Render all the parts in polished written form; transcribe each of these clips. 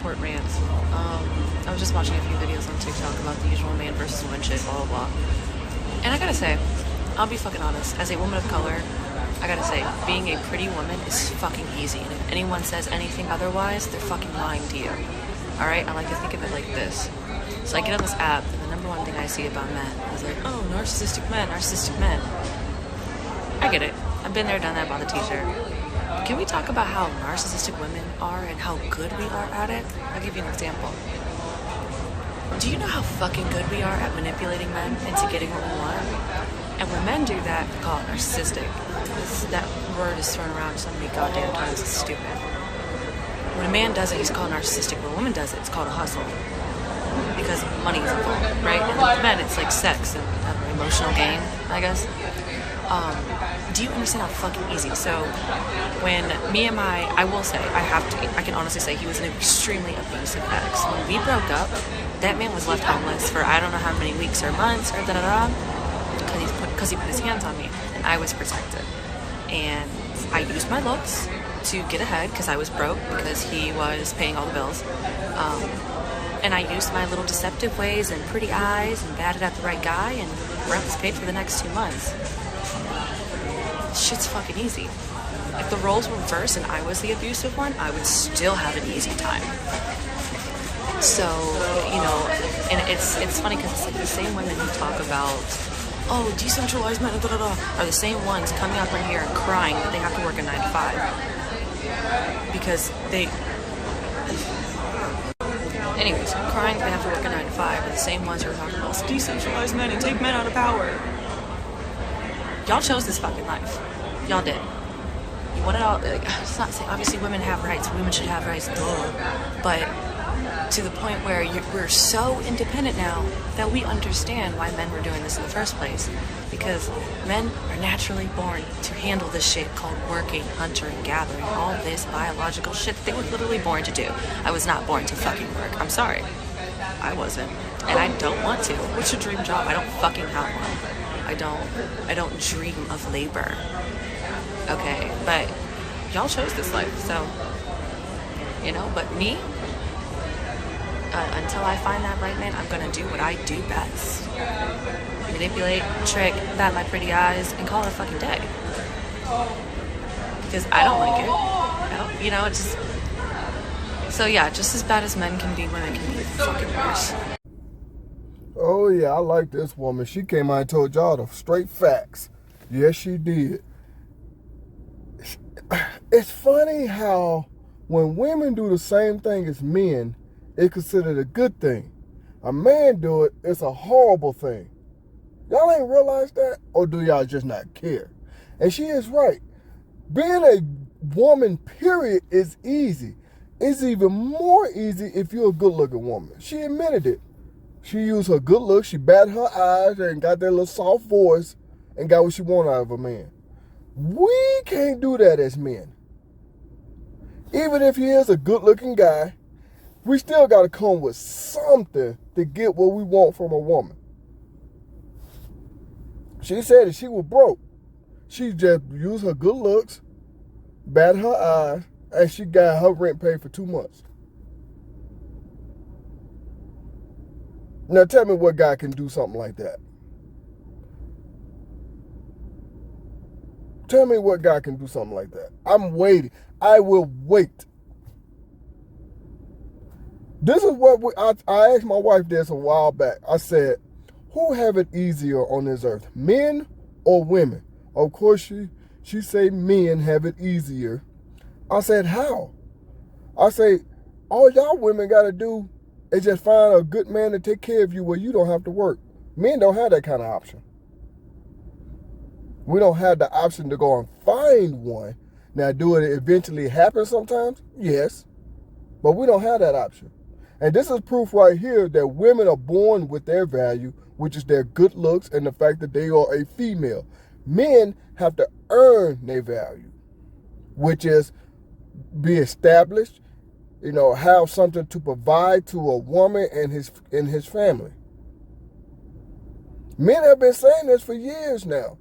support rant. I was just watching a few videos on TikTok about the usual man versus woman shit, blah, blah, blah. And I gotta say, I'll be fucking honest. As a woman of color, I gotta say, being a pretty woman is fucking easy. And if anyone says anything otherwise, they're fucking lying to you. Alright? I like to think of it like this. So I get on this app, and the number one thing I see about men is like, oh, narcissistic men, narcissistic men. I get it. I've been there, done that, bought the t-shirt. Can we talk about how narcissistic women are and how good we are at it? I'll give you an example. Do you know how fucking good we are at manipulating men into getting what we want? And when men do that, we call it narcissistic. That word is thrown around so many goddamn times, it's stupid. When a man does it, he's called narcissistic. When a woman does it, it's called a hustle. Because money is involved, right? And with men, it's like sex and emotional gain, I guess. Do you understand how fucking easy? So when I will say, I can honestly say he was an extremely abusive ex. When we broke up, that man was left homeless for I don't know how many weeks or months or da-da-da, because he put his hands on me, and I was protected. And I used my looks to get ahead, because I was broke, because he was paying all the bills. And I used my little deceptive ways and pretty eyes and batted at the right guy, and rent was paid for the next 2 months. Shit's fucking easy. If the roles were reversed and I was the abusive one, I would still have an easy time. So, and it's funny because it's like the same women who talk about, oh, decentralized men, da da da, are the same ones coming up right here and crying that they have to work a 9 to 5. Because anyways, crying that they have to work a 9 to 5 are the same ones who are talking about decentralized men and take men out of power. Y'all chose this fucking life. Y'all did. You want it all. It's not saying obviously women have rights. Women should have rights, duh. But to the point where we're so independent now that we understand why men were doing this in the first place. Because men are naturally born to handle this shit called working, hunter, and gathering. All this biological shit that they were literally born to do. I was not born to fucking work. I'm sorry. I wasn't. And I don't want to. What's your dream job? I don't fucking have one. I don't dream of labor. Okay, but y'all chose this life, so, but me, until I find that right man, I'm gonna do what I do best. Manipulate, trick, bat my pretty eyes, and call it a fucking day. Because I don't like it. It's just, so yeah, just as bad as men can be, women can be fucking worse. Oh, yeah, I like this woman. She came out and told y'all the straight facts. Yes, she did. It's funny how when women do the same thing as men, it's considered a good thing. A man do it, it's a horrible thing. Y'all ain't realized that? Or do y'all just not care? And she is right. Being a woman, period, is easy. It's even more easy if you're a good-looking woman. She admitted it. She used her good looks, she batted her eyes and got that little soft voice and got what she wanted out of a man. We can't do that as men. Even if he is a good-looking guy, we still got to come with something to get what we want from a woman. She said that she was broke. She just used her good looks, batted her eyes, and she got her rent paid for 2 months. Now tell me what guy can do something like that. Tell me what guy can do something like that. I'm waiting. I will wait. This is what I asked my wife this a while back. I said, who have it easier on this earth, men or women? Of course, she said men have it easier. I said, how? I say, all y'all women got to do is just find a good man to take care of you where you don't have to work. Men don't have that kind of option. We don't have the option to go and find one. Now, do it eventually happen sometimes? Yes. But we don't have that option. And this is proof right here that women are born with their value, which is their good looks and the fact that they are a female. Men have to earn their value, which is be established, have something to provide to a woman and his family. Men have been saying this for years now.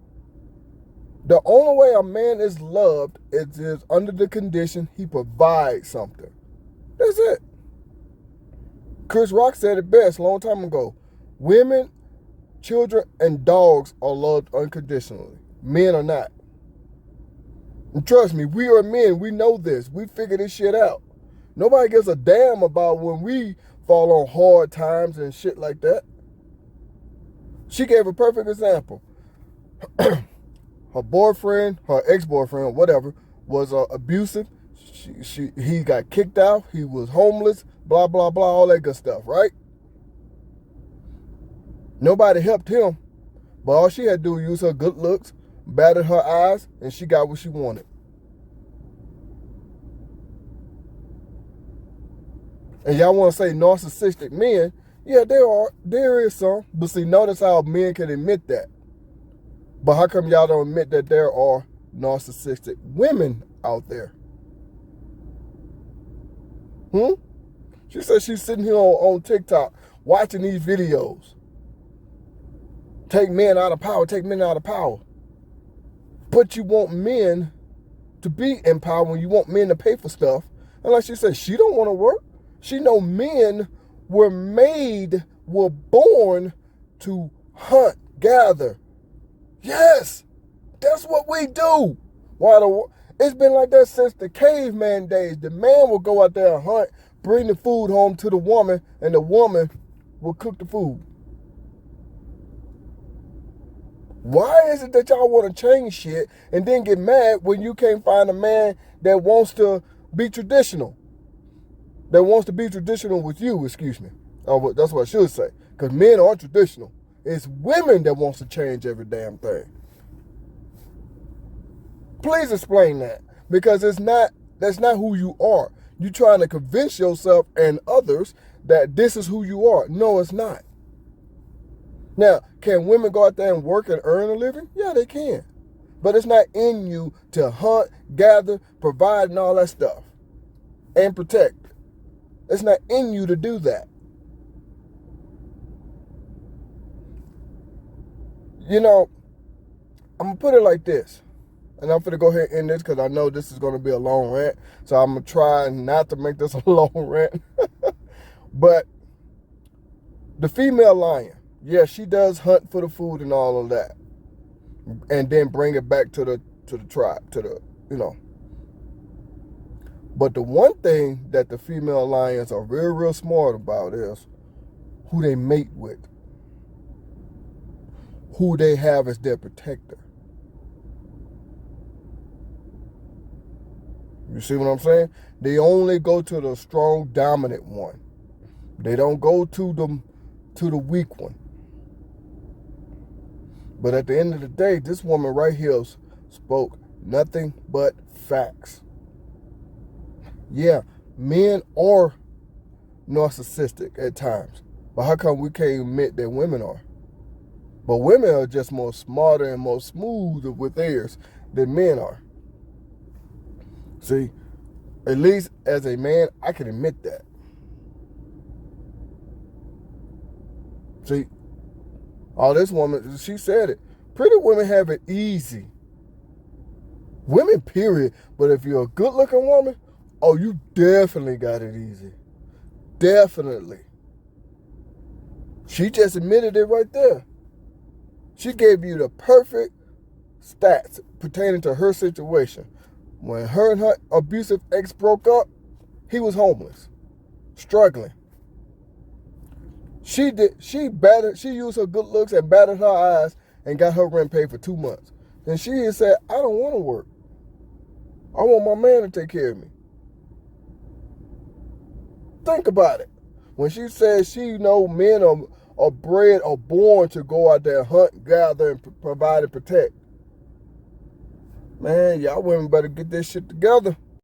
The only way a man is loved is under the condition he provides something. That's it. Chris Rock said it best a long time ago. Women, children, and dogs are loved unconditionally. Men are not. And trust me, we are men. We know this. We figure this shit out. Nobody gives a damn about when we fall on hard times and shit like that. She gave a perfect example. Her boyfriend, her ex-boyfriend, whatever, was abusive. He got kicked out. He was homeless. Blah, blah, blah, all that good stuff, right? Nobody helped him. But all she had to do was use her good looks, batted her eyes, and she got what she wanted. And y'all want to say narcissistic men? Yeah, there is some. But see, notice how men can admit that. But how come y'all don't admit that there are narcissistic women out there? She said she's sitting here on TikTok watching these videos. Take men out of power, take men out of power. But you want men to be in power when you want men to pay for stuff. And like she said, she don't want to work. She know men were born to hunt, gather. Yes, that's what we do. It's been like that since the caveman days. The man will go out there and hunt, bring the food home to the woman, and the woman will cook the food. Why is it that y'all want to change shit and then get mad when you can't find a man that wants to be traditional? That wants to be traditional with you, excuse me. Oh, that's what I should say. Because men aren't traditional. It's women that wants to change every damn thing. Please explain that. Because that's not who you are. You're trying to convince yourself and others that this is who you are. No, it's not. Now, can women go out there and work and earn a living? Yeah, they can. But it's not in you to hunt, gather, provide, and all that stuff. And protect. It's not in you to do that. You know, I'm going to put it like this. And I'm going to go ahead and end this because I know this is going to be a long rant. So I'm going to try not to make this a long rant. But the female lion, yeah, she does hunt for the food and all of that. And then bring it back to the tribe, But the one thing that the female lions are real, real smart about is who they mate with. Who they have as their protector. You see what I'm saying? They only go to the strong, dominant one. They don't go to the weak one. But at the end of the day, this woman right here spoke nothing but facts. Yeah, men are narcissistic at times. But how come we can't admit that women are? But women are just more smarter and more smooth with theirs than men are. See, at least as a man, I can admit that. See, this woman, she said it. Pretty women have it easy. Women, period. But if you're a good-looking woman, oh, you definitely got it easy. Definitely. She just admitted it right there. She gave you the perfect stats pertaining to her situation. When her and her abusive ex broke up, he was homeless, struggling. She used her good looks and batted her eyes and got her rent paid for 2 months. Then she said, I don't want to work. I want my man to take care of me. Think about it. When she says men are bred or born to go out there, hunt, gather, and provide and protect. Man, y'all women better get this shit together.